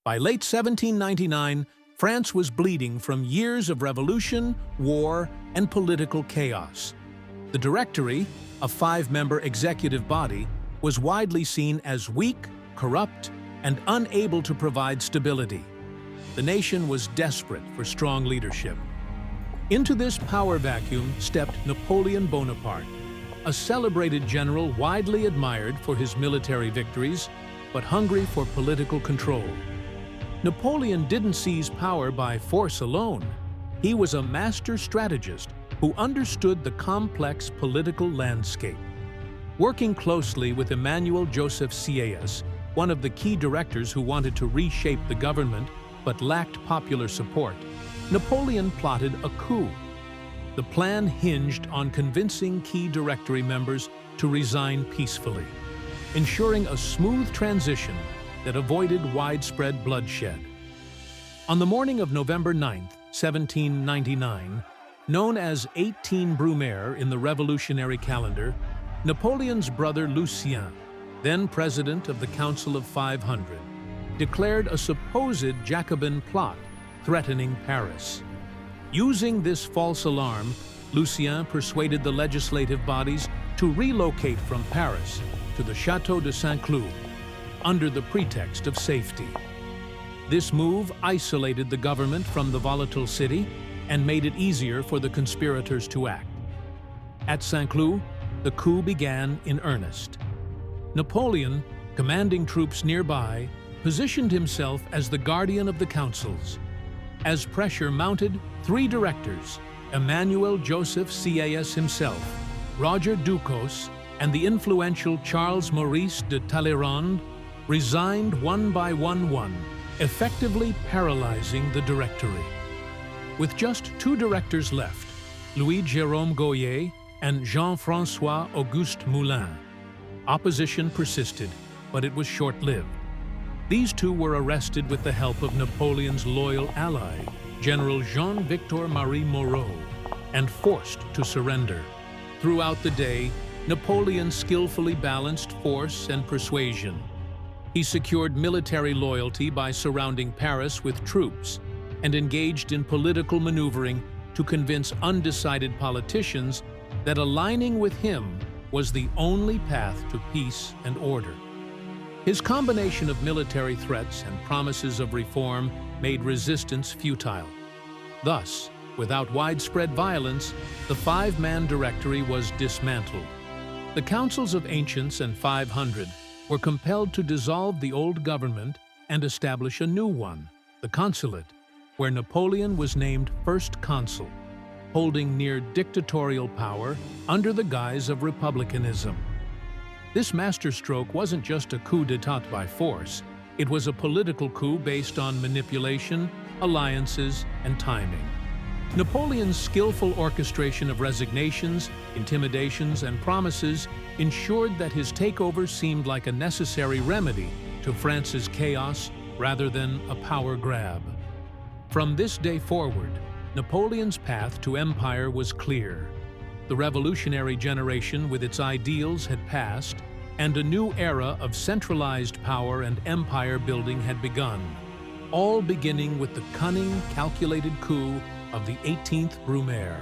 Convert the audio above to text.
By late 1799, France was bleeding from years of revolution, war, and political chaos. The Directory, a five-member executive body, was widely seen as weak, corrupt, and unable to provide stability. The nation was desperate for strong leadership. Into this power vacuum stepped Napoleon Bonaparte, a celebrated general widely admired for his military victories, but hungry for political control. Napoleon didn't seize power by force alone. He was a master strategist who understood the complex political landscape. Working closely with Emmanuel Joseph Sieyès, one of the key directors who wanted to reshape the government but lacked popular support, Napoleon plotted a coup. The plan hinged on convincing key Directory members to resign peacefully, ensuring a smooth transition that avoided widespread bloodshed. On the morning of November 9, 1799, known as 18 Brumaire in the revolutionary calendar, Napoleon's brother Lucien, then president of the Council of 500, declared a supposed Jacobin plot threatening Paris. Using this false alarm, Lucien persuaded the legislative bodies to relocate from Paris to the Château de Saint-Cloud, under the pretext of safety. This move isolated the government from the volatile city and made it easier for the conspirators to act. At Saint-Cloud, the coup began in earnest. Napoleon, commanding troops nearby, positioned himself as the guardian of the councils. As pressure mounted, three directors, Emmanuel Joseph Sieyès himself, Roger Ducos, and the influential Charles Maurice de Talleyrand, resigned one by one, effectively paralyzing the Directory. With just two directors left, Louis-Jérôme Goyer and Jean-François Auguste Moulin, opposition persisted, but it was short-lived. These two were arrested with the help of Napoleon's loyal ally, General Jean-Victor Marie Moreau, and forced to surrender. Throughout the day, Napoleon skillfully balanced force and persuasion. He secured military loyalty by surrounding Paris with troops and engaged in political maneuvering to convince undecided politicians that aligning with him was the only path to peace and order. His combination of military threats and promises of reform made resistance futile. Thus, without widespread violence, the five-man Directory was dismantled. The councils of ancients and 500 were compelled to dissolve the old government and establish a new one, the consulate, where Napoleon was named first consul, holding near dictatorial power under the guise of republicanism. This masterstroke wasn't just a coup d'etat by force, it was a political coup based on manipulation, alliances, and timing. Napoleon's skillful orchestration of resignations, intimidations, and promises ensured that his takeover seemed like a necessary remedy to France's chaos rather than a power grab. From this day forward, Napoleon's path to empire was clear. The revolutionary generation with its ideals had passed, and a new era of centralized power and empire building had begun, all beginning with the cunning, calculated coup of the 18th Brumaire.